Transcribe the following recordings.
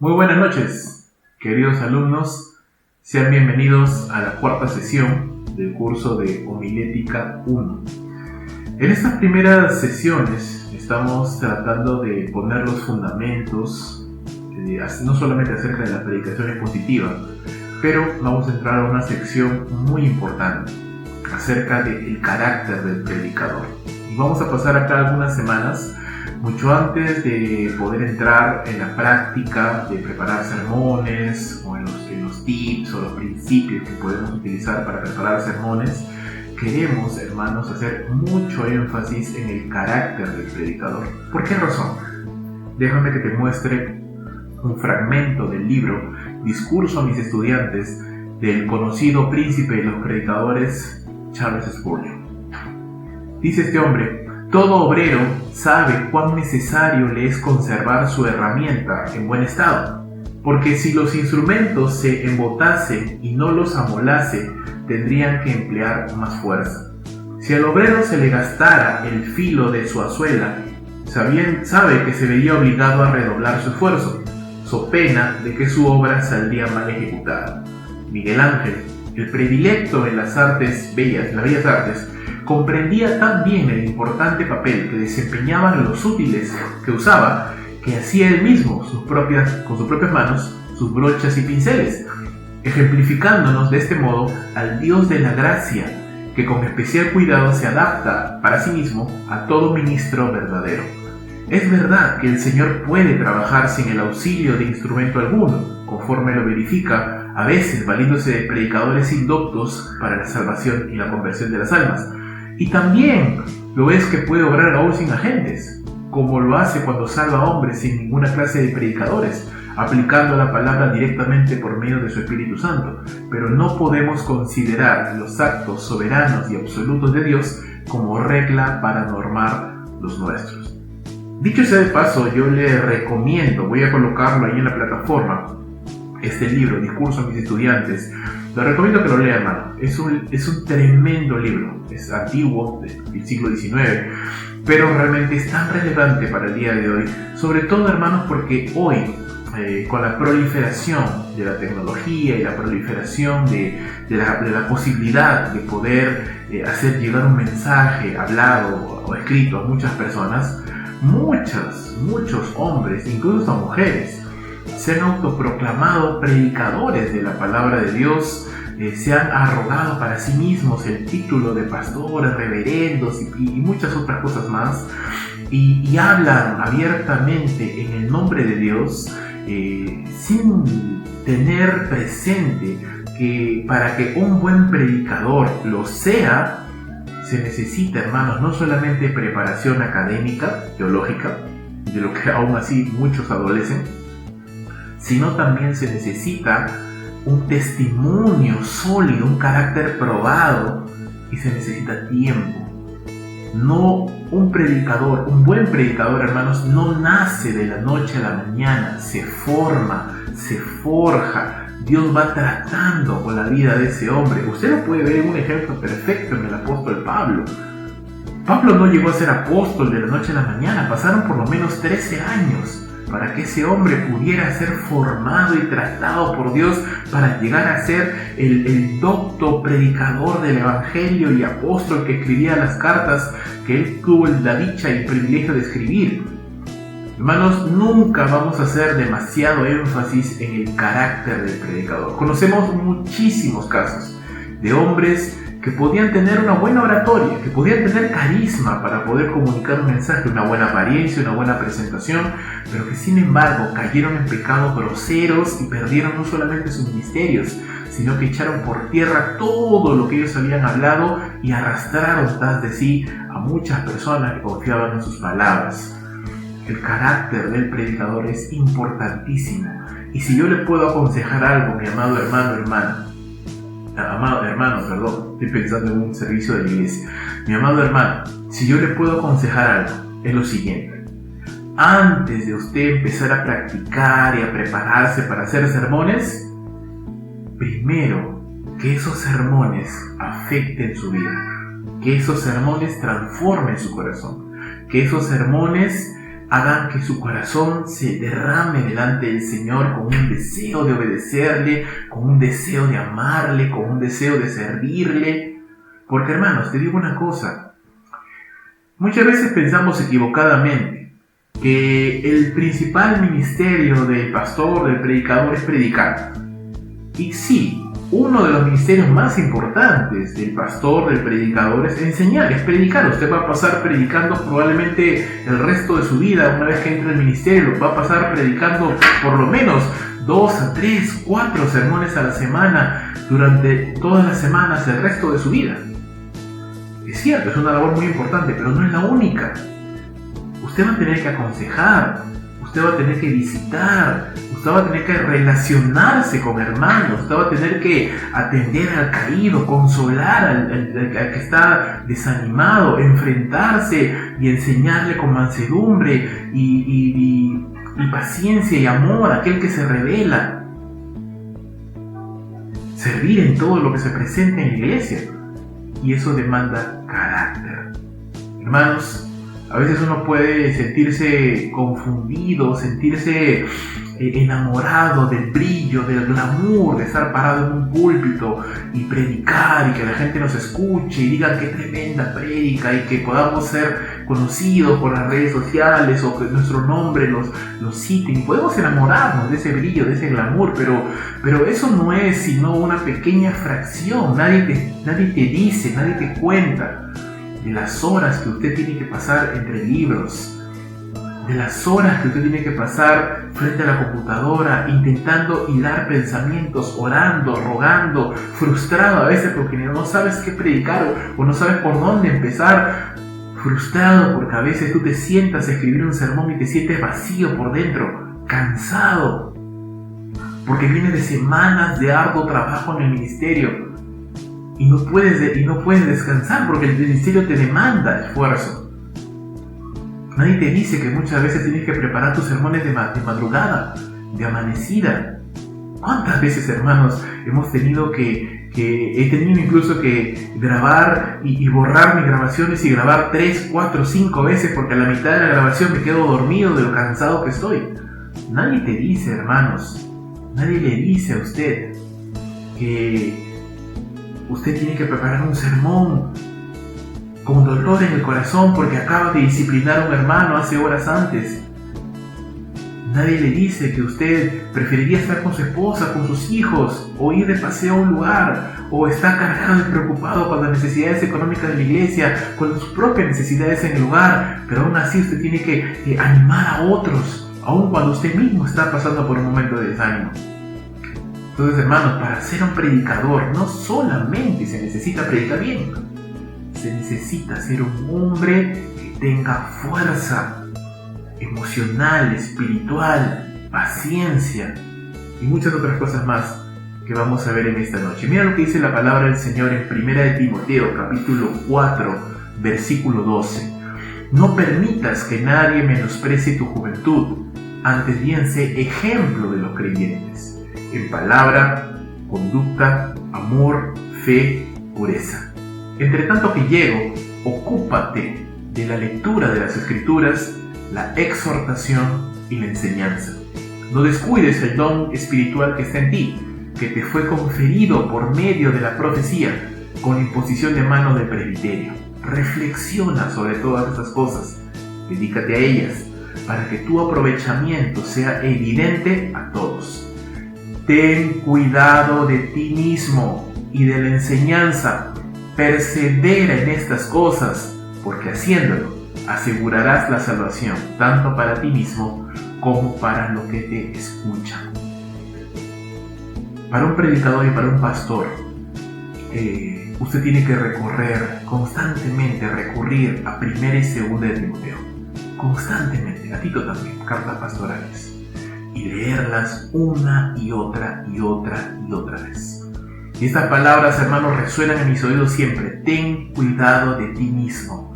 Muy buenas noches, queridos alumnos. Sean bienvenidos a la cuarta sesión del curso de Homilética 1. En estas primeras sesiones estamos tratando de poner los fundamentos, no solamente acerca de la predicación expositiva, pero vamos a entrar a una sección muy importante acerca del carácter del predicador. Y vamos a pasar acá algunas semanas, mucho antes de poder entrar en la práctica de preparar sermones o en los tips o los principios que podemos utilizar para preparar sermones. Queremos, hermanos, hacer mucho énfasis en el carácter del predicador. ¿Por qué razón? Déjame que te muestre un fragmento del libro Discurso a mis estudiantes del conocido príncipe de los predicadores, Charles Spurgeon. Dice este hombre: todo obrero sabe cuán necesario le es conservar su herramienta en buen estado, porque si los instrumentos se embotasen y no los amolase, tendrían que emplear más fuerza. Si al obrero se le gastara el filo de su azuela, sabe que se vería obligado a redoblar su esfuerzo, so pena de que su obra saldría mal ejecutada. Miguel Ángel, el predilecto en las artes bellas, las bellas artes, comprendía tan bien el importante papel que desempeñaban los útiles que usaba, que hacía él mismo con sus propias manos sus brochas y pinceles, ejemplificándonos de este modo al Dios de la gracia, que con especial cuidado se adapta para sí mismo a todo ministro verdadero. Es verdad que el Señor puede trabajar sin el auxilio de instrumento alguno, conforme lo verifica, a veces valiéndose de predicadores indoctos para la salvación y la conversión de las almas. Y también lo es que puede obrar aún sin agentes, como lo hace cuando salva hombres sin ninguna clase de predicadores, aplicando la palabra directamente por medio de su Espíritu Santo. Pero no podemos considerar los actos soberanos y absolutos de Dios como regla para normar los nuestros. Dicho sea de paso, yo le recomiendo, voy a colocarlo ahí en la plataforma, este libro, Discurso a mis estudiantes. Lo recomiendo que lo lea, hermano. Es un tremendo libro. Es antiguo, del siglo XIX, pero realmente es tan relevante para el día de hoy. Sobre todo, hermanos, porque hoy, con la proliferación de la tecnología y la proliferación de la posibilidad de poder hacer llegar un mensaje hablado o escrito a muchas personas, muchos hombres, incluso mujeres, se han autoproclamado predicadores de la palabra de Dios, se han arrogado para sí mismos el título de pastores, reverendos y muchas otras cosas más, y hablan abiertamente en el nombre de Dios, sin tener presente que para que un buen predicador lo sea, se necesita, hermanos, no solamente preparación académica, teológica, de lo que aún así muchos adolecen, sino también se necesita un testimonio sólido, un carácter probado, y se necesita tiempo. No un predicador, un buen predicador, hermanos, no nace de la noche a la mañana, se forma, se forja. Dios va tratando con la vida de ese hombre. Usted lo puede ver en un ejemplo perfecto en el apóstol Pablo. Pablo no llegó a ser apóstol de la noche a la mañana, pasaron por lo menos 13 años para que ese hombre pudiera ser formado y tratado por Dios para llegar a ser el docto predicador del Evangelio y apóstol que escribía las cartas que él tuvo la dicha y el privilegio de escribir. Hermanos, nunca vamos a hacer demasiado énfasis en el carácter del predicador. Conocemos muchísimos casos de hombres que podían tener una buena oratoria, que podían tener carisma para poder comunicar un mensaje, una buena apariencia, una buena presentación, pero que sin embargo cayeron en pecados groseros y perdieron no solamente sus ministerios, sino que echaron por tierra todo lo que ellos habían hablado y arrastraron tras de sí a muchas personas que confiaban en sus palabras. El carácter del predicador es importantísimo. Y si yo le puedo aconsejar algo, mi amado hermano, estoy pensando en un servicio de la iglesia. Mi amado hermano, si yo le puedo aconsejar algo, es lo siguiente. Antes de usted empezar a practicar y a prepararse para hacer sermones, primero, que esos sermones afecten su vida, que esos sermones transformen su corazón, que esos sermones hagan que su corazón se derrame delante del Señor con un deseo de obedecerle, con un deseo de amarle, con un deseo de servirle. Porque hermanos, te digo una cosa, muchas veces pensamos equivocadamente que el principal ministerio del pastor, del predicador, es predicar. Y sí, uno de los ministerios más importantes del pastor, del predicador, es enseñar, es predicar. Usted va a pasar predicando probablemente el resto de su vida. Una vez que entre al ministerio, va a pasar predicando por lo menos 2 a 3, 4 sermones a la semana durante todas las semanas el resto de su vida. Es cierto, es una labor muy importante, pero no es la única. Usted va a tener que aconsejar, usted va a tener que visitar, usted va a tener que relacionarse con hermanos, usted va a tener que atender al caído, consolar al que está desanimado, enfrentarse y enseñarle con mansedumbre y paciencia y amor a aquel que se rebela. Servir en todo lo que se presente en la iglesia. Y eso demanda carácter. Hermanos, a veces uno puede sentirse confundido, sentirse enamorado del brillo, del glamour, de estar parado en un púlpito y predicar y que la gente nos escuche y digan qué tremenda prédica y que podamos ser conocidos por las redes sociales o que nuestro nombre los citen y podemos enamorarnos de ese brillo, de ese glamour, pero eso no es sino una pequeña fracción. Nadie te dice, nadie te cuenta de las horas que usted tiene que pasar entre libros, de las horas que usted tiene que pasar frente a la computadora, intentando hilar pensamientos, orando, rogando, frustrado a veces porque no sabes qué predicar o no sabes por dónde empezar, frustrado porque a veces tú te sientas a escribir un sermón y te sientes vacío por dentro, cansado, porque vienes de semanas de arduo trabajo en el ministerio y no puedes descansar porque el ministerio te demanda esfuerzo. Nadie te dice que muchas veces tienes que preparar tus sermones de madrugada, de amanecida. ¿Cuántas veces, hermanos, hemos tenido he tenido incluso que grabar y borrar mis grabaciones y grabar 3, 4, 5 veces porque a la mitad de la grabación me quedo dormido de lo cansado que estoy? Nadie te dice, hermanos, nadie le dice a usted que usted tiene que preparar un sermón con dolor en el corazón porque acaba de disciplinar a un hermano hace horas antes. Nadie le dice que usted preferiría estar con su esposa, con sus hijos, o ir de paseo a un lugar, o está cargado y preocupado con las necesidades económicas de la iglesia, con sus propias necesidades en el lugar, pero aún así usted tiene que animar a otros, aun cuando usted mismo está pasando por un momento de desánimo. Entonces, hermanos, para ser un predicador no solamente se necesita predicar bien, se necesita ser un hombre que tenga fuerza emocional, espiritual, paciencia y muchas otras cosas más que vamos a ver en esta noche. Mira lo que dice la palabra del Señor en 1 de Timoteo, capítulo 4, versículo 12. No permitas que nadie menosprecie tu juventud, antes bien sé ejemplo de los creyentes, en palabra, conducta, amor, fe, pureza. Entre tanto que llego, ocúpate de la lectura de las Escrituras, la exhortación y la enseñanza. No descuides el don espiritual que está en ti, que te fue conferido por medio de la profecía, con imposición de mano del presbiterio. Reflexiona sobre todas esas cosas, dedícate a ellas, para que tu aprovechamiento sea evidente a todos. Ten cuidado de ti mismo y de la enseñanza, persevera en estas cosas, porque haciéndolo, asegurarás la salvación, tanto para ti mismo como para los que te escuchan. Para un predicador y para un pastor, usted tiene que constantemente recurrir a 1 y 2 de Timoteo. Constantemente, a Tito también, cartas pastorales. Y leerlas una y otra vez. Y estas palabras, hermanos, resuenan en mis oídos siempre. Ten cuidado de ti mismo.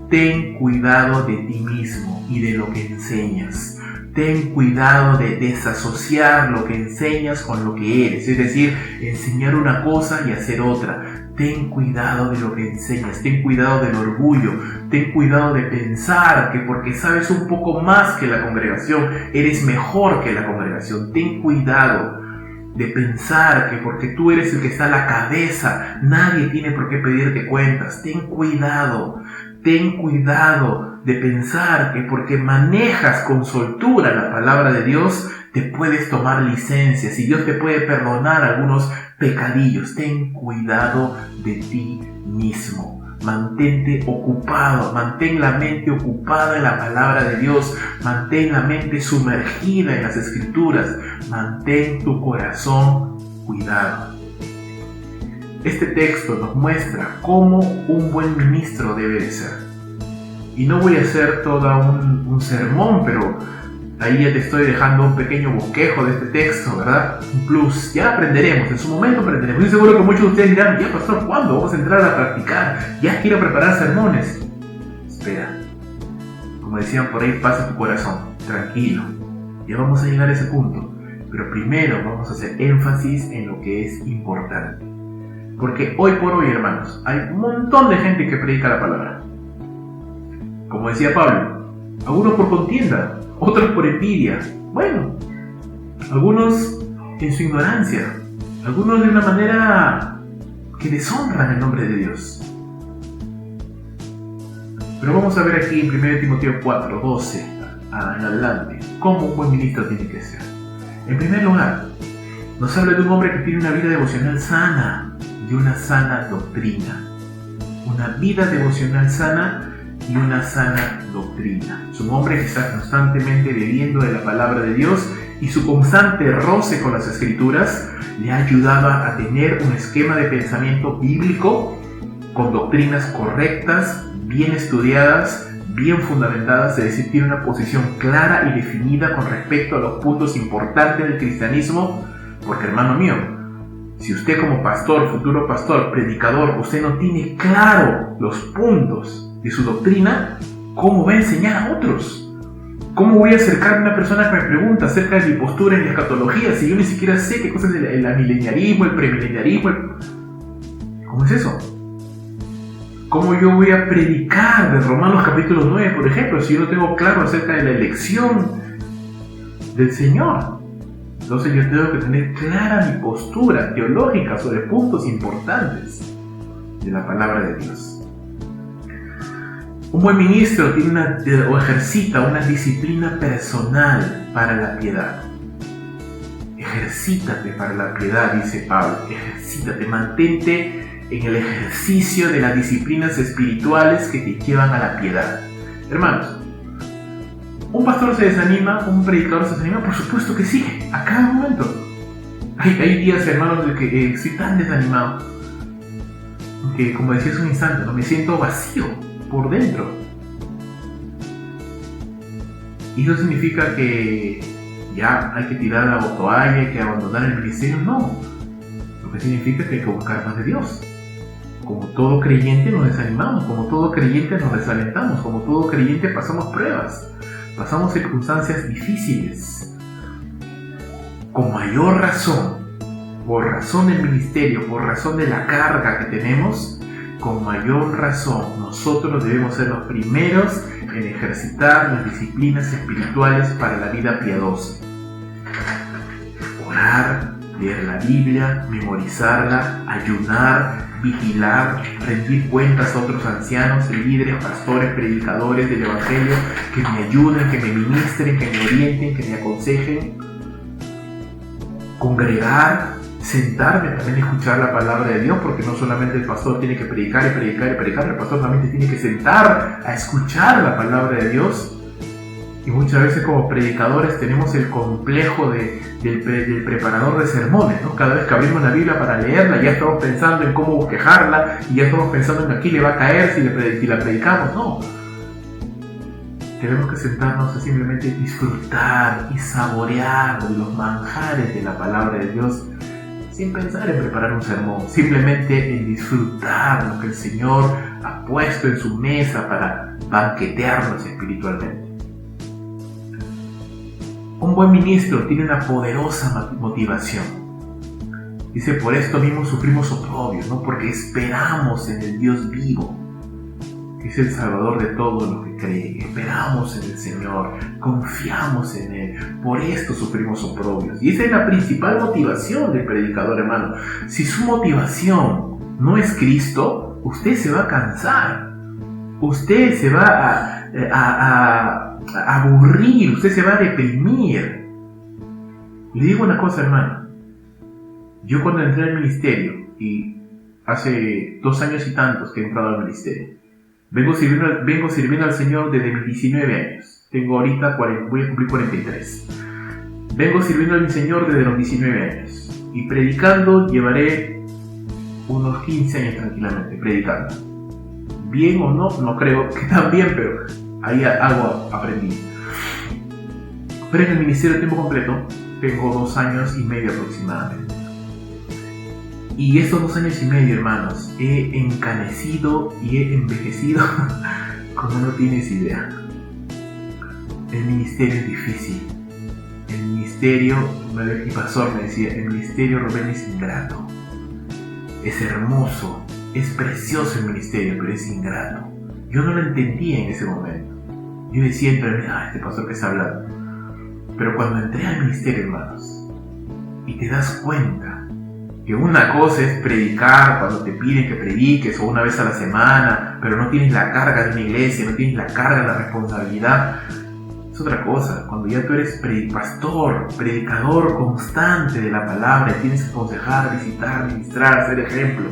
Ten cuidado de ti mismo y de lo que enseñas. ten cuidado de desasociar lo que enseñas con lo que eres, es decir, enseñar una cosa y hacer otra. Ten cuidado de lo que enseñas, ten cuidado del orgullo, ten cuidado de pensar que porque sabes un poco más que la congregación, eres mejor que la congregación. Ten cuidado de pensar que porque tú eres el que está a la cabeza, nadie tiene por qué pedirte cuentas. Ten cuidado de pensar que porque manejas con soltura la palabra de Dios, te puedes tomar licencias y Dios te puede perdonar algunos pecadillos. Ten cuidado de ti mismo. Mantente ocupado, mantén la mente ocupada en la palabra de Dios, mantén la mente sumergida en las Escrituras, mantén tu corazón cuidado. Este texto nos muestra cómo un buen ministro debe de ser. Y no voy a hacer todo un sermón, pero ahí ya te estoy dejando un pequeño bosquejo de este texto, ¿verdad? Un plus. Ya aprenderemos, en su momento aprenderemos. Estoy seguro que muchos de ustedes dirán, ya pastor, ¿cuándo vamos a entrar a practicar? Ya quiero preparar sermones. Espera. Como decían por ahí, pasa tu corazón. Tranquilo. Ya vamos a llegar a ese punto. Pero primero vamos a hacer énfasis en lo que es importante. Porque hoy por hoy, hermanos, hay un montón de gente que predica la palabra. Como decía Pablo, algunos por contienda, otros por envidia. Bueno, algunos en su ignorancia, algunos de una manera que deshonran el nombre de Dios. Pero vamos a ver aquí en 1 Timoteo 4, 12 en adelante, cómo un buen ministro tiene que ser. En primer lugar, nos habla de un hombre que tiene una vida devocional sana, de una sana doctrina. Una vida devocional sana y una sana doctrina. Es un hombre que está constantemente bebiendo de la palabra de Dios y su constante roce con las Escrituras le ayudaba a tener un esquema de pensamiento bíblico con doctrinas correctas, bien estudiadas, bien fundamentadas, es decir, tiene una posición clara y definida con respecto a los puntos importantes del cristianismo, porque hermano mío, si usted como pastor, futuro pastor, predicador, usted no tiene claro los puntos de su doctrina, ¿cómo va a enseñar a otros? ¿Cómo voy a acercarme a una persona que me pregunta acerca de mi postura en la escatología si yo ni siquiera sé qué cosas es el amileniarismo, el premileniarismo? ¿Cómo es eso? ¿Cómo yo voy a predicar de Romanos capítulo 9, por ejemplo, si yo no tengo claro acerca de la elección del Señor? Entonces yo tengo que tener clara mi postura teológica sobre puntos importantes de la palabra de Dios. Un buen ministro tiene o ejercita una disciplina personal para la piedad. Ejercítate para la piedad, dice Pablo. Ejercítate, mantente en el ejercicio de las disciplinas espirituales que te llevan a la piedad. Hermanos, ¿un pastor se desanima? ¿Un predicador se desanima? Por supuesto que sí, a cada momento. Hay días, hermanos, de que estoy tan desanimado que, como decía hace un instante, ¿no? Me siento vacío por dentro. ¿Y eso significa que ya hay que tirar la toalla, hay que abandonar el ministerio? No. Lo que significa es que hay que buscar más de Dios. Como todo creyente nos desanimamos, como todo creyente nos desalentamos, como todo creyente pasamos pruebas, pasamos circunstancias difíciles. Con mayor razón, por razón del ministerio, por razón de la carga que tenemos, con mayor razón nosotros debemos ser los primeros en ejercitar las disciplinas espirituales para la vida piadosa. Orar, leer la Biblia, memorizarla, ayunar, vigilar, rendir cuentas a otros ancianos, líderes, pastores, predicadores del Evangelio que me ayuden, que me ministren, que me orienten, que me aconsejen. Congregar, sentarme también a escuchar la palabra de Dios, porque no solamente el pastor tiene que predicar y predicar y predicar, el pastor también tiene que sentar a escuchar la palabra de Dios. Y muchas veces como predicadores tenemos el complejo del preparador de sermones, ¿no? Cada vez que abrimos la Biblia para leerla ya estamos pensando en cómo bosquejarla y ya estamos pensando en aquí le va a caer si la predicamos. No, tenemos que sentarnos a simplemente disfrutar y saborear los manjares de la palabra de Dios sin pensar en preparar un sermón, simplemente en disfrutar lo que el Señor ha puesto en su mesa para banquetearnos espiritualmente. Un buen ministro tiene una poderosa motivación. Dice, por esto mismo sufrimos oprobios, ¿no? Porque esperamos en el Dios vivo, que es el Salvador de todos los que creen. Esperamos en el Señor, confiamos en Él, por esto sufrimos oprobios. Y esa es la principal motivación del predicador, hermano. Si su motivación no es Cristo, usted se va a cansar, usted se va a aburrir, usted se va a deprimir. Y le digo una cosa, hermano. Yo cuando entré al ministerio, y hace 2 años y tantos que he entrado al ministerio, vengo sirviendo al Señor desde mis 19 años. Tengo ahorita voy a cumplir 43. Vengo sirviendo al Señor desde los 19 años. Y predicando llevaré unos 15 años tranquilamente, predicando. Bien o no, no creo que tan bien, pero ahí algo aprendí. Pero en el ministerio a tiempo completo tengo 2 años y medio aproximadamente. Y estos 2 años y medio, hermanos, he encanecido y he envejecido como no tienes idea. El ministerio es difícil. El ministerio, mi pastor me decía, el ministerio, Rubén, es ingrato. Es hermoso, es precioso el ministerio, pero es ingrato. Yo no lo entendía en ese momento. Yo decía entre mí, este pastor que está hablando. Pero cuando entré al ministerio, hermanos, y te das cuenta que una cosa es predicar cuando te piden que prediques o una vez a la semana, pero no tienes la carga de una iglesia, no tienes la carga de la responsabilidad. Es otra cosa, cuando ya tú eres pastor, predicador constante de la palabra, tienes que aconsejar, visitar, ministrar, ser ejemplo.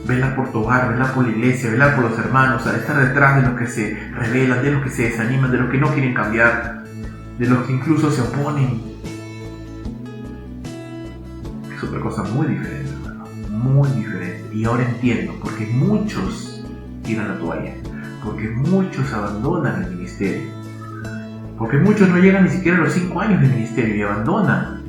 Velar por tu hogar, velar por la iglesia, velar por los hermanos, estar detrás de los que se rebelan, de los que se desaniman, de los que no quieren cambiar, de los que incluso se oponen. Es otra cosa muy diferente, hermano, muy diferente. Y ahora entiendo, porque muchos tiran la toalla, porque muchos abandonan el ministerio, porque muchos no llegan ni siquiera a los 5 años de ministerio y abandonan,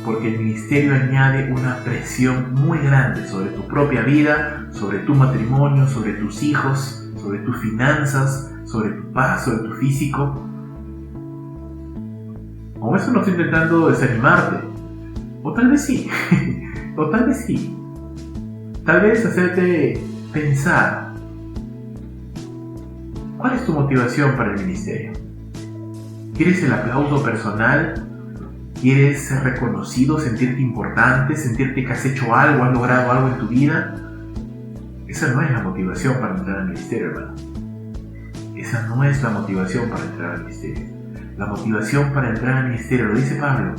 porque el ministerio añade una presión muy grande sobre tu propia vida, sobre tu matrimonio, sobre tus hijos, sobre tus finanzas, sobre tu paz, sobre tu físico. Con eso no estoy intentando desanimarte. O tal vez sí, o tal vez sí. Tal vez hacerte pensar, ¿cuál es tu motivación para el ministerio? ¿Quieres el aplauso personal? ¿Quieres ser reconocido, sentirte importante, sentirte que has hecho algo, has logrado algo en tu vida? Esa no es la motivación para entrar al ministerio, hermano. Esa no es la motivación para entrar al ministerio. La motivación para entrar al ministerio, lo dice Pablo,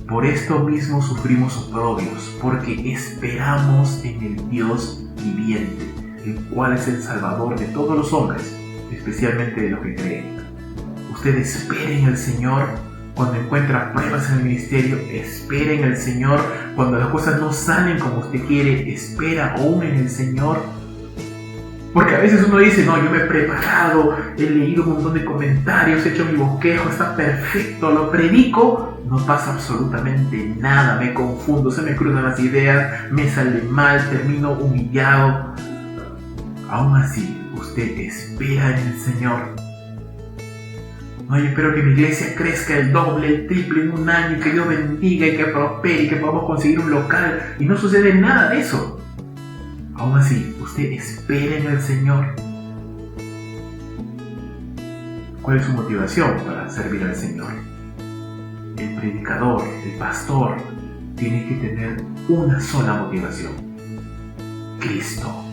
por esto mismo sufrimos oprobios, porque esperamos en el Dios viviente, el cual es el Salvador de todos los hombres, especialmente de los que creen. Usted espere en el Señor cuando encuentra pruebas en el ministerio, espera en el Señor cuando las cosas no salen como usted quiere, espera aún en el Señor. Porque a veces uno dice, no, yo me he preparado, he leído un montón de comentarios, he hecho mi bosquejo, está perfecto, lo predico, no pasa absolutamente nada, me confundo, se me cruzan las ideas, me sale mal, termino humillado. Aún así, usted espera en el Señor. No, yo espero que mi iglesia crezca el doble, el triple en un año, y que Dios bendiga y que prospere y que podamos conseguir un local, y no sucede nada de eso. Aún así, usted espera en el Señor. ¿Cuál es su motivación para servir al Señor? El predicador, el pastor, tiene que tener una sola motivación: Cristo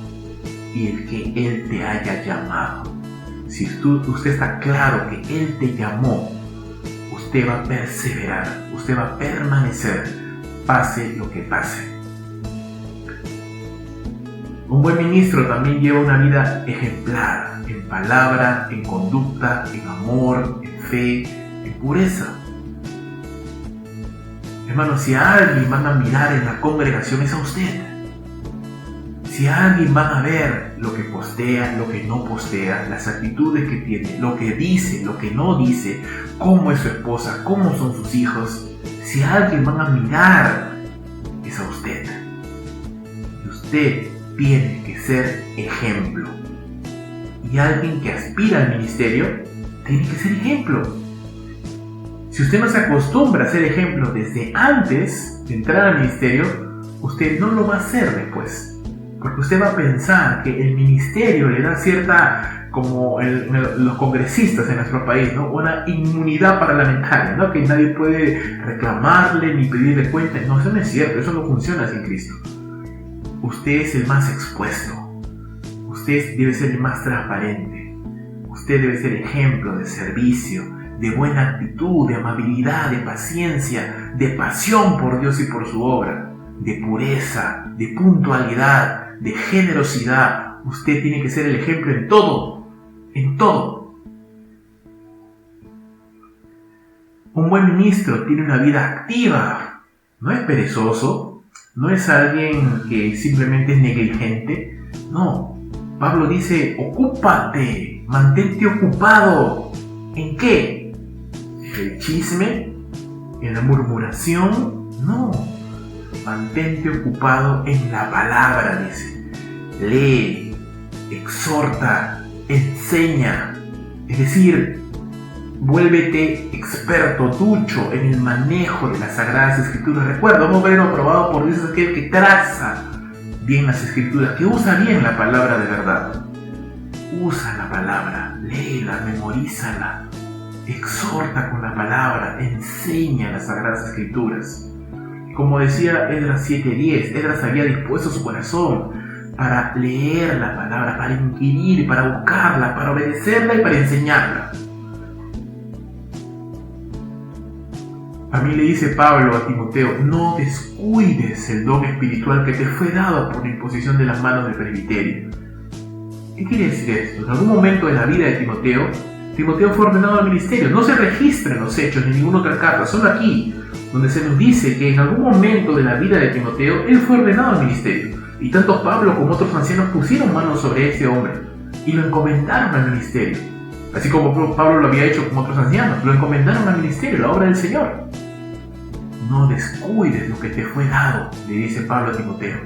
y el que Él te haya llamado. Si usted está claro que Él te llamó, usted va a perseverar, usted va a permanecer, pase lo que pase. Un buen ministro también lleva una vida ejemplar, en palabra, en conducta, en amor, en fe, en pureza. Hermano, si a alguien van a mirar en la congregación es a usted. Si a alguien van a ver lo que postea, lo que no postea, las actitudes que tiene, lo que dice, lo que no dice, cómo es su esposa, cómo son sus hijos, si a alguien van a mirar es a usted. Y usted tiene que ser ejemplo. Y alguien que aspira al ministerio tiene que ser ejemplo. Si usted no se acostumbra a ser ejemplo desde antes de entrar al ministerio, usted no lo va a hacer después. Porque usted va a pensar que el ministerio le da cierta, como los congresistas en nuestro país, ¿no? Una inmunidad parlamentaria, ¿no? Que nadie puede reclamarle ni pedirle cuentas. No, eso no es cierto, eso no funciona sin Cristo. Usted es el más expuesto. Usted debe ser el más transparente. Usted debe ser ejemplo de servicio, de buena actitud, de amabilidad, de paciencia, de pasión por Dios y por su obra, de pureza, de puntualidad, de generosidad. Usted tiene que ser el ejemplo en todo, en todo. Un buen ministro tiene una vida activa, no es perezoso, no es alguien que simplemente es negligente, no. Pablo dice, ocúpate, mantente ocupado. ¿En qué? ¿En el chisme? ¿En la murmuración? No. Mantente ocupado en la palabra, dice. Lee, exhorta, enseña. Es decir, vuélvete experto, ducho en el manejo de las Sagradas Escrituras. Recuerda, un hombre aprobado por Dios es aquel que traza bien las Escrituras, que usa bien la palabra de verdad. Usa la palabra, léela, memorízala, exhorta con la palabra, enseña las Sagradas Escrituras. Como decía Esdras 7:10, Esdras había dispuesto su corazón para leer la palabra, para inquirir, para buscarla, para obedecerla y para enseñarla. A mí le dice Pablo a Timoteo, no descuides el don espiritual que te fue dado por la imposición de las manos del presbiterio. ¿Qué quiere decir esto? En algún momento de la vida de Timoteo, Timoteo fue ordenado al ministerio. No se registra en los Hechos ni en ninguna otra carta, solo aquí, donde se nos dice que en algún momento de la vida de Timoteo, él fue ordenado al ministerio. Y tanto Pablo como otros ancianos pusieron manos sobre ese hombre y lo encomendaron al ministerio. Así como Pablo lo había hecho con otros ancianos, lo encomendaron al ministerio, la obra del Señor. No descuides lo que te fue dado, le dice Pablo a Timoteo.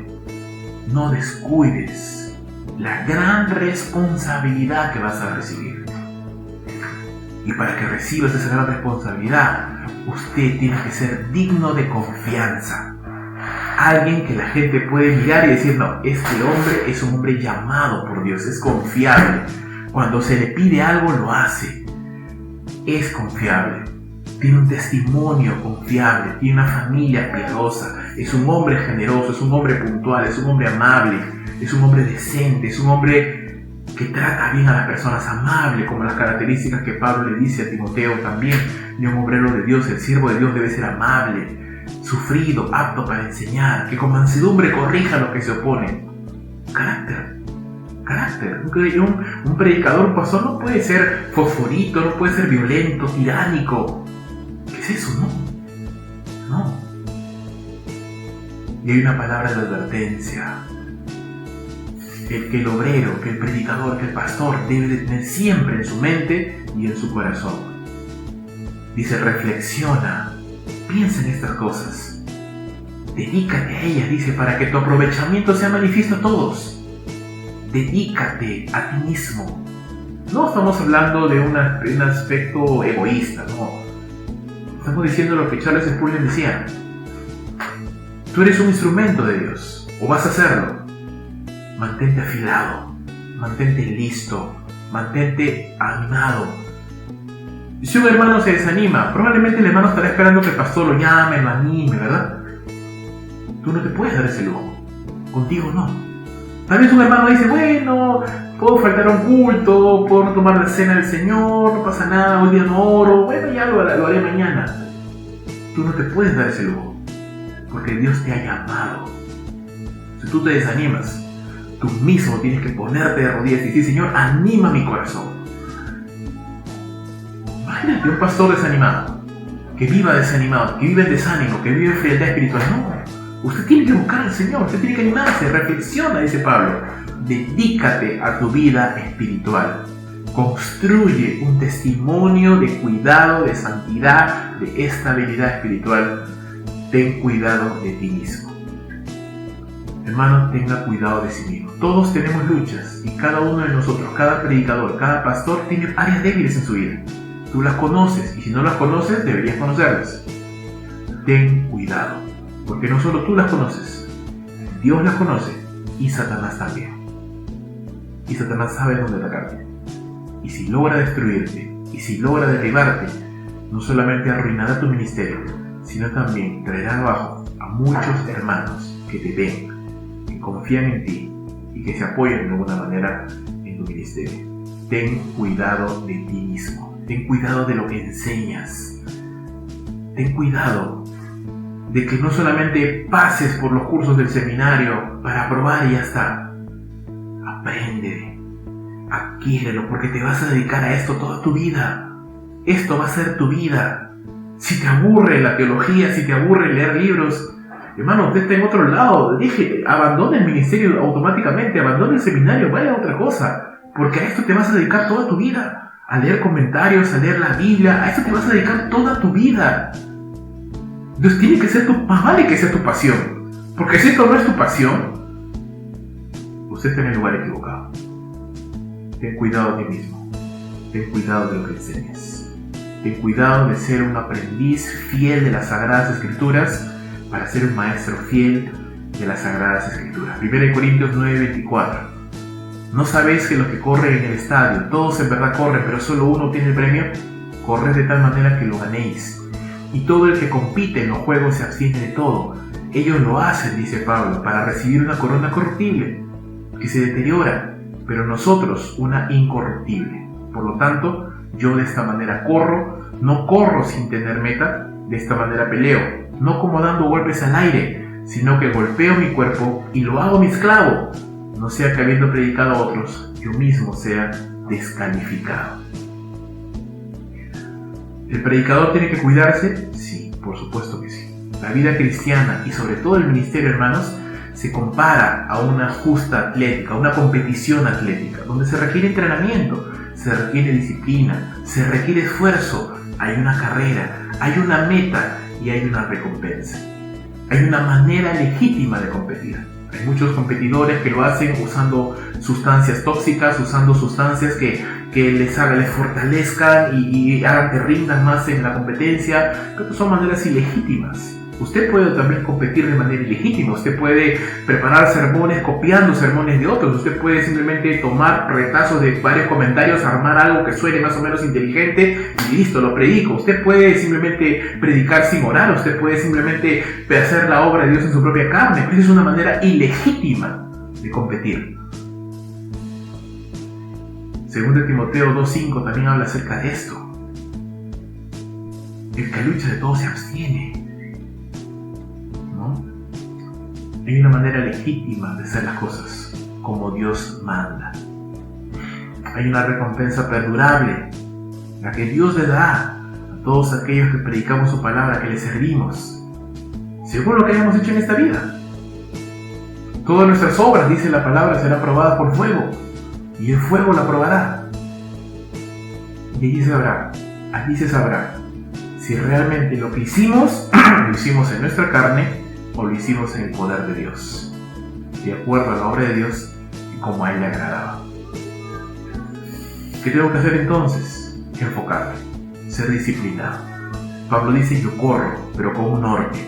No descuides la gran responsabilidad que vas a recibir. Y para que recibas esa gran responsabilidad, usted tiene que ser digno de confianza. Alguien que la gente puede mirar y decir, no, este hombre es un hombre llamado por Dios, es confiable. Cuando se le pide algo, lo hace. Es confiable. Tiene un testimonio confiable, tiene una familia piadosa, es un hombre generoso, es un hombre puntual, es un hombre amable, es un hombre decente, es un hombre que trata bien a las personas, amable, como las características que Pablo le dice a Timoteo también, de un obrero de Dios. El siervo de Dios debe ser amable, sufrido, apto para enseñar, que con mansedumbre corrija a los que se oponen. Carácter. Un predicador, un pastor no puede ser fosforito, no puede ser violento, tiránico. ¿Qué es eso? No. Y hay una palabra de advertencia. Que el obrero, que el predicador, que el pastor debe de tener siempre en su mente y en su corazón. Dice, reflexiona, piensa en estas cosas. Dedícate a ellas, dice, para que tu aprovechamiento sea manifiesto a todos. Dedícate a ti mismo. No estamos hablando de un aspecto egoísta, no. Estamos diciendo lo que Charles Spurgeon decía. Tú eres un instrumento de Dios, o vas a hacerlo. Mantente afilado, mantente listo, mantente animado. Si un hermano se desanima, probablemente el hermano estará esperando que el pastor lo llame, lo anime, ¿verdad? Tú no te puedes dar ese lujo. Contigo no. Tal vez un hermano dice, bueno, puedo faltar a un culto, puedo no tomar la cena del Señor, no pasa nada, hoy día no oro, bueno, ya lo haré mañana. Tú no te puedes dar ese lujo, porque Dios te ha llamado. Si tú te desanimas, tú mismo tienes que ponerte de rodillas y decir, Señor, anima mi corazón. Imagínate un pastor desanimado, que viva desanimado, que vive en desánimo, que vive en frialdad espiritual. No. Usted tiene que buscar al Señor, usted tiene que animarse, reflexiona, dice Pablo. Dedícate a tu vida espiritual. Construye un testimonio de cuidado, de santidad, de estabilidad espiritual. Ten cuidado de ti mismo. hermano, tenga cuidado de sí mismo. Todos tenemos luchas y cada uno de nosotros, cada predicador, cada pastor tiene áreas débiles en su vida. Tú las conoces y si no las conoces, deberías conocerlas. Ten cuidado, porque no solo tú las conoces, Dios las conoce y Satanás también. Y Satanás sabe dónde atacarte. Y si logra destruirte, y si logra derribarte, no solamente arruinará tu ministerio, sino también traerá abajo a muchos hermanos que te ven, que confían en ti y que se apoyan de alguna manera en tu ministerio. Ten cuidado de ti mismo, ten cuidado de lo que enseñas, ten cuidado de que no solamente pases por los cursos del seminario para aprobar y ya está. Aprende, adquiérelo, porque te vas a dedicar a esto toda tu vida. Esto va a ser tu vida. Si te aburre la teología, si te aburre leer libros, hermano, usted está en otro lado. Dije, abandona el ministerio automáticamente, abandona el seminario, vaya a otra cosa, porque a esto te vas a dedicar toda tu vida. A leer comentarios, a leer la Biblia, a esto te vas a dedicar toda tu vida. Entonces tiene que ser más vale que sea tu pasión, porque si esto no es tu pasión, usted está en el lugar equivocado. Ten cuidado de ti mismo, ten cuidado de lo que enseñas, ten cuidado de ser un aprendiz fiel de las Sagradas Escrituras para ser un maestro fiel de las Sagradas Escrituras. 1 Corintios 9:24. ¿No sabéis que los que corren en el estadio, todos en verdad corren, pero solo uno obtiene el premio? Corred de tal manera que lo ganéis. Y todo el que compite en los juegos se abstiene de todo. Ellos lo hacen, dice Pablo, para recibir una corona corruptible, que se deteriora, pero nosotros una incorruptible. Por lo tanto, yo de esta manera corro, no corro sin tener meta, de esta manera peleo, no como dando golpes al aire, sino que golpeo mi cuerpo y lo hago mi esclavo, no sea que habiendo predicado a otros, yo mismo sea descalificado. ¿El predicador tiene que cuidarse? Sí, por supuesto que sí. La vida cristiana y sobre todo el ministerio, hermanos, se compara a una justa atlética, a una competición atlética, donde se requiere entrenamiento, se requiere disciplina, se requiere esfuerzo, hay una carrera, hay una meta y hay una recompensa. Hay una manera legítima de competir. Hay muchos competidores que lo hacen usando sustancias tóxicas, usando sustancias que les fortalezcan y hagan que rindan más en la competencia. Pero son maneras ilegítimas. Usted puede también competir de manera ilegítima. Usted puede preparar sermones copiando sermones de otros. Usted puede simplemente tomar retazos de varios comentarios, armar algo que suene más o menos inteligente y listo, lo predico. Usted puede simplemente predicar sin orar. Usted puede simplemente hacer la obra de Dios en su propia carne. Esa es una manera ilegítima de competir. Segundo Timoteo 2:5 también habla acerca de esto. El que lucha de todo se abstiene. ¿No? Hay una manera legítima de hacer las cosas como Dios manda. Hay una recompensa perdurable, la que Dios le da a todos aquellos que predicamos su palabra, que le servimos, según lo que hayamos hecho en esta vida. Todas nuestras obras, dice la palabra, serán probadas por fuego, y el fuego la probará. Y allí se sabrá si realmente lo que hicimos, lo hicimos en nuestra carne o lo hicimos en el poder de Dios, de acuerdo a la obra de Dios y como a Él le agradaba. ¿Qué tengo que hacer entonces? Enfocarme, ser disciplinado. Pablo dice: yo corro, pero con un orden.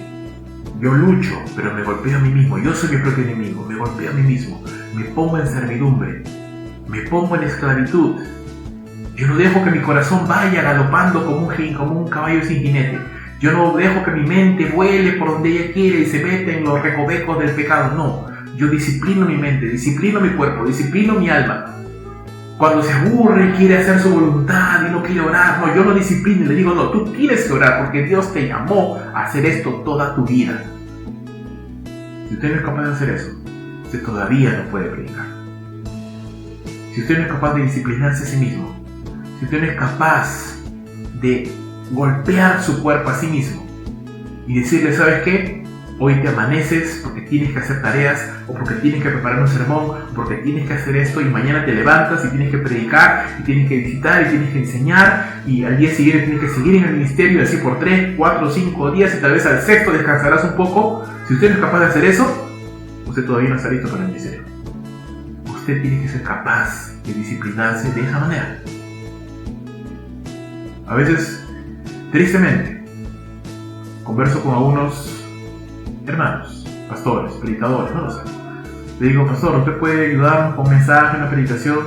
Yo lucho, pero me golpeo a mí mismo. Yo soy mi propio enemigo, me golpeo a mí mismo. Me pongo en servidumbre, me pongo en esclavitud. Yo no dejo que mi corazón vaya galopando como un caballo sin jinete. Yo no dejo que mi mente vuele por donde ella quiere y se mete en los recovecos del pecado. No, yo disciplino mi mente, disciplino mi cuerpo, disciplino mi alma. Cuando se aburre y quiere hacer su voluntad y no quiere orar, no, yo lo disciplino y le digo: no, tú tienes que orar porque Dios te llamó a hacer esto toda tu vida. Si usted no es capaz de hacer eso, usted todavía no puede predicar. Si usted no es capaz de disciplinarse a sí mismo, si usted no es capaz de golpear su cuerpo a sí mismo y decirle: ¿sabes qué? Hoy te amaneces porque tienes que hacer tareas, o porque tienes que preparar un sermón, o porque tienes que hacer esto, y mañana te levantas y tienes que predicar, y tienes que visitar, y tienes que enseñar, y al día siguiente tienes que seguir en el ministerio, y así por 3, 4, 5 días, y tal vez al sexto descansarás un poco. Si usted no es capaz de hacer eso, usted todavía no está listo para el ministerio. Usted tiene que ser capaz de disciplinarse de esa manera. A veces, tristemente, converso con algunos hermanos, pastores, predicadores, no lo sé. Le digo, pastor, ¿usted puede ayudarnos con un mensaje, una predicación?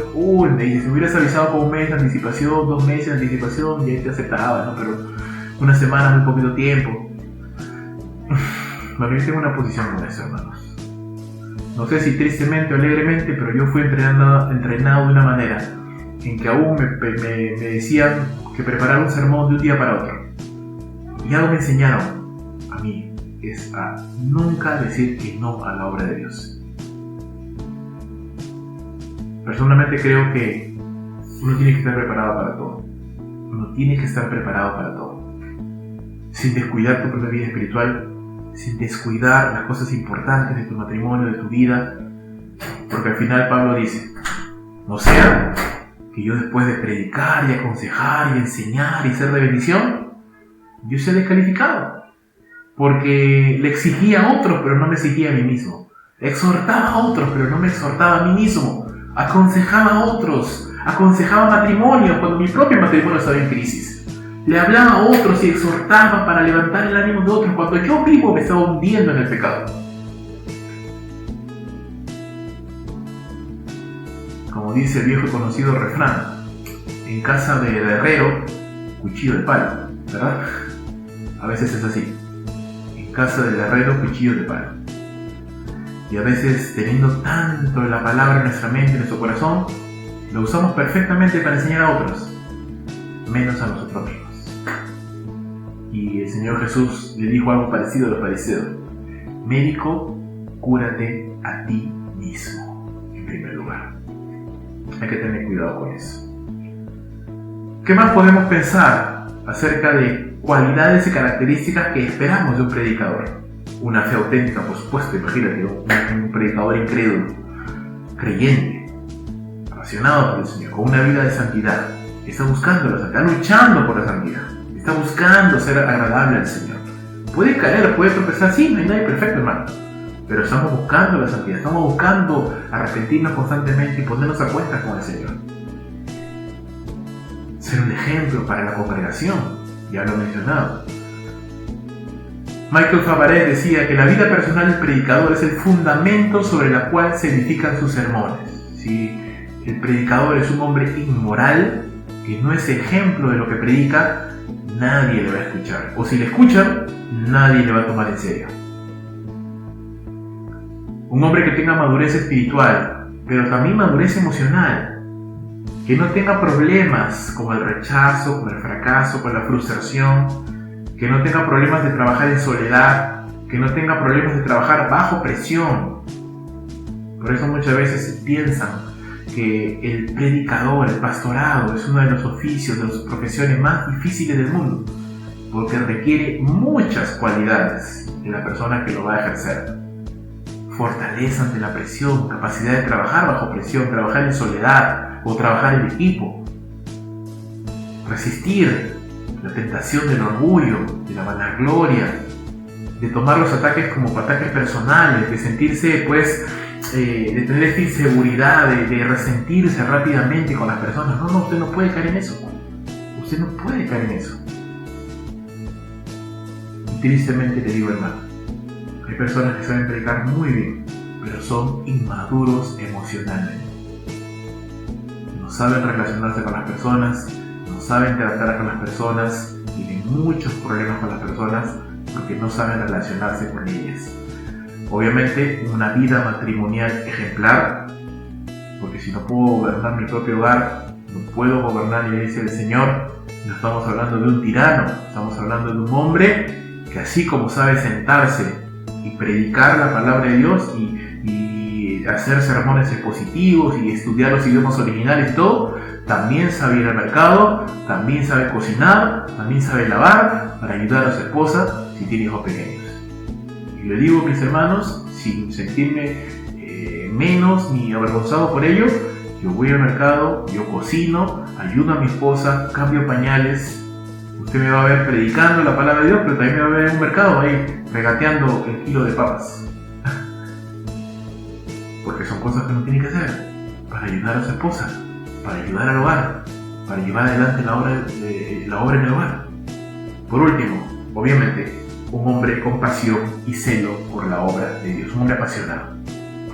Me dice, si me hubieras avisado con un mes de anticipación, 2 meses de anticipación, ya te aceptaba, ¿no? Pero una semana es muy poquito tiempo. Bueno, yo tengo una posición con eso, hermanos. No sé si tristemente o alegremente, pero yo fui entrenado de una manera en que aún me decían que preparar un sermón de un día para otro. Y algo me enseñaron a mí, es a nunca decir que no a la obra de Dios. Personalmente creo que uno tiene que estar preparado para todo. Uno tiene que estar preparado para todo. Sin descuidar tu propia vida espiritual, sin descuidar las cosas importantes de tu matrimonio, de tu vida. Porque al final Pablo dice, no sea que yo después de predicar y aconsejar y enseñar y ser de bendición, yo sea descalificado. Porque le exigía a otros, pero no me exigía a mí mismo. Exhortaba a otros, pero no me exhortaba a mí mismo. Aconsejaba a otros, aconsejaba matrimonio cuando mi propio matrimonio estaba en crisis. Le hablaba a otros y exhortaba para levantar el ánimo de otros cuando yo mismo me estaba hundiendo en el pecado. Como dice el viejo y conocido refrán, en casa del herrero, cuchillo de palo, ¿verdad? A veces es así. En casa del herrero, cuchillo de palo. Y a veces, teniendo tanto la palabra en nuestra mente, en nuestro corazón, lo usamos perfectamente para enseñar a otros, menos a nosotros mismos. Y el Señor Jesús le dijo algo parecido a los fariseos: médico, cúrate a ti mismo, en primer lugar. Hay que tener cuidado con eso. ¿Qué más podemos pensar acerca de cualidades y características que esperamos de un predicador? Una fe auténtica, por supuesto, imagínate, un predicador incrédulo, creyente, apasionado por el Señor, con una vida de santidad, está buscando la santidad, luchando por la santidad, está buscando ser agradable al Señor. Puede caer, puede tropezar, sí, no hay nadie perfecto, hermano, pero estamos buscando la santidad, estamos buscando arrepentirnos constantemente y ponernos a cuentas con el Señor. Ser un ejemplo para la congregación, ya lo he mencionado. Michael Favarez decía que la vida personal del predicador es el fundamento sobre el cual se edifican sus sermones. Si el predicador es un hombre inmoral, que no es ejemplo de lo que predica, nadie le va a escuchar. O si le escuchan, nadie le va a tomar en serio. Un hombre que tenga madurez espiritual, pero también madurez emocional, que no tenga problemas con el rechazo, con el fracaso, con la frustración, que no tenga problemas de trabajar en soledad, que no tenga problemas de trabajar bajo presión. Por eso muchas veces piensan que el predicador, el pastorado, es uno de los oficios, de las profesiones más difíciles del mundo, porque requiere muchas cualidades de la persona que lo va a ejercer. Fortaleza ante la presión, capacidad de trabajar bajo presión, trabajar en soledad o trabajar en equipo, resistir la tentación del orgullo, de la vanagloria, de tomar los ataques como ataques personales, de sentirse, de tener esta inseguridad, de resentirse rápidamente con las personas. No, usted no puede caer en eso. Usted no puede caer en eso. Y tristemente te digo, hermano, hay personas que saben predicar muy bien, pero son inmaduros emocionalmente. No saben relacionarse con las personas, no saben tratar con las personas, tienen muchos problemas con las personas porque no saben relacionarse con ellas. Obviamente una vida matrimonial ejemplar, porque si no puedo gobernar mi propio hogar, no puedo gobernar la iglesia del Señor. No estamos hablando de un tirano, estamos hablando de un hombre que así como sabe sentarse y predicar la palabra de Dios y hacer sermones expositivos y estudiar los idiomas originales y todo, también sabe ir al mercado, también sabe cocinar, también sabe lavar para ayudar a su esposa si tiene hijos pequeños. Y le digo, mis hermanos, sin sentirme menos ni avergonzado por ello, yo voy al mercado, yo cocino, ayudo a mi esposa, cambio pañales. Usted me va a ver predicando la palabra de Dios, pero también me va a ver en un mercado ahí regateando el kilo de papas. porque son cosas que uno tiene que hacer para ayudar a su esposa, para ayudar al hogar, para llevar adelante la obra en el hogar. Por último, obviamente, un hombre con pasión y celo por la obra de Dios, un hombre apasionado,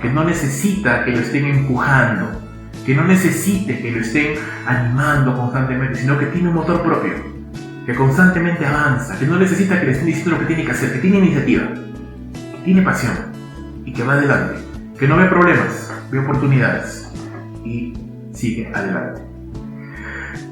que no necesita que lo estén empujando, que no necesite que lo estén animando constantemente, sino que tiene un motor propio, que constantemente avanza, que no necesita que le estén diciendo lo que tiene que hacer, que tiene iniciativa, que tiene pasión y que va adelante, que no ve problemas, ve oportunidades y sigue adelante.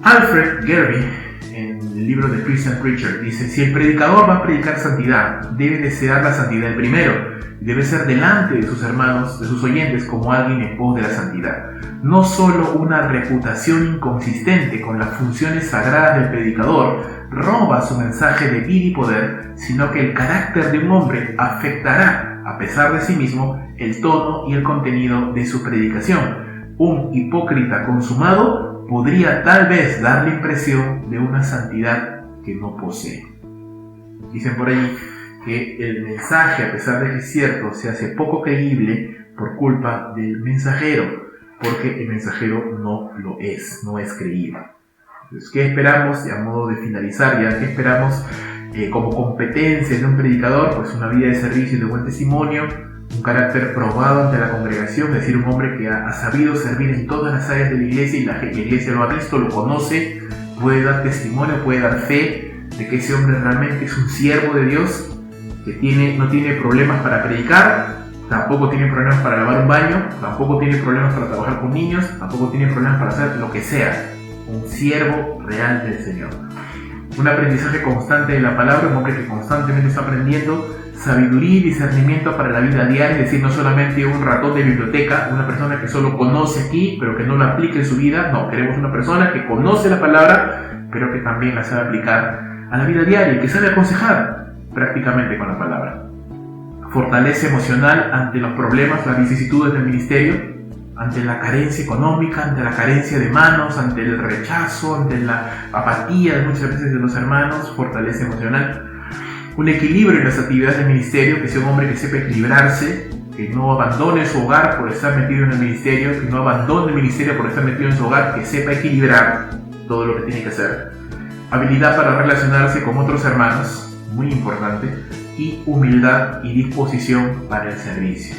Alfred Gerby, en el libro de Christian Preacher, dice: si el predicador va a predicar santidad, debe desear la santidad primero, debe ser delante de sus hermanos, de sus oyentes, como alguien en pos de la santidad. No solo una reputación inconsistente con las funciones sagradas del predicador roba su mensaje de vida y poder, sino que el carácter de un hombre afectará, a pesar de sí mismo, el tono y el contenido de su predicación. Un hipócrita consumado podría tal vez dar la impresión de una santidad que no posee. Dicen por ahí que el mensaje, a pesar de que es cierto, se hace poco creíble por culpa del mensajero, porque el mensajero no lo es, no es creíble. Entonces, ¿qué esperamos? Y a modo de finalizar ya, ¿qué esperamos como competencia de un predicador? Pues una vida de servicio y de buen testimonio, un carácter probado ante la congregación, es decir, un hombre que ha sabido servir en todas las áreas de la iglesia y la iglesia lo ha visto, lo conoce, puede dar testimonio, puede dar fe de que ese hombre realmente es un siervo de Dios, que no tiene problemas para predicar, tampoco tiene problemas para lavar un baño, tampoco tiene problemas para trabajar con niños, tampoco tiene problemas para hacer lo que sea. Un siervo real del Señor. Un aprendizaje constante de la palabra, un hombre que constantemente está aprendiendo sabiduría y discernimiento para la vida diaria, es decir, no solamente un ratón de biblioteca, una persona que solo conoce aquí, pero que no la aplica en su vida. No, queremos una persona que conoce la palabra, pero que también la sabe aplicar a la vida diaria y que sabe aconsejar prácticamente con la palabra. Fortaleza emocional ante los problemas, las vicisitudes del ministerio, ante la carencia económica, ante la carencia de manos, ante el rechazo, ante la apatía de muchas veces de los hermanos. Fortaleza emocional. Un equilibrio en las actividades del ministerio, que sea un hombre que sepa equilibrarse, que no abandone su hogar por estar metido en el ministerio, que no abandone el ministerio por estar metido en su hogar, que sepa equilibrar todo lo que tiene que hacer. Habilidad para relacionarse con otros hermanos, muy importante, y humildad y disposición para el servicio.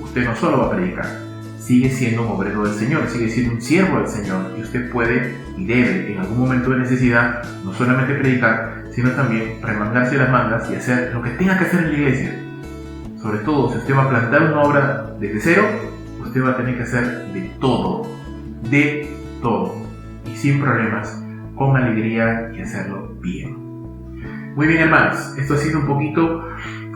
Usted no solo va a predicar, sigue siendo un obrero del Señor, sigue siendo un siervo del Señor, y usted puede y debe en algún momento de necesidad no solamente predicar, sino también remangarse las mangas y hacer lo que tenga que hacer en la iglesia. Sobre todo, si usted va a plantar una obra desde cero, usted va a tener que hacer de todo, y sin problemas, con alegría y hacerlo bien. Muy bien, hermanos, esto ha sido un poquito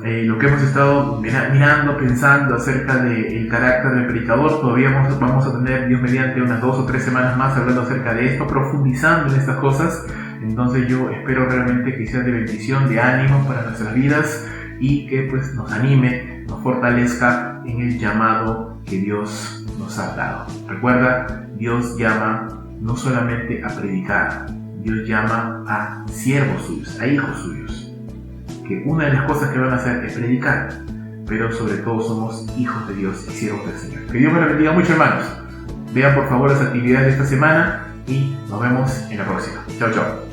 lo que hemos estado mirando, pensando acerca del carácter del predicador. Todavía vamos a tener, Dios mediante, unas 2 o 3 semanas más hablando acerca de esto, profundizando en estas cosas. Entonces yo espero realmente que sea de bendición, de ánimo para nuestras vidas y que pues nos anime, nos fortalezca en el llamado que Dios nos ha dado. Recuerda, Dios llama no solamente a predicar, Dios llama a siervos suyos, a hijos suyos, que una de las cosas que van a hacer es predicar, pero sobre todo somos hijos de Dios y siervos del Señor. Que Dios me lo bendiga mucho, hermanos. Vean por favor las actividades de esta semana y nos vemos en la próxima. Chao, chao.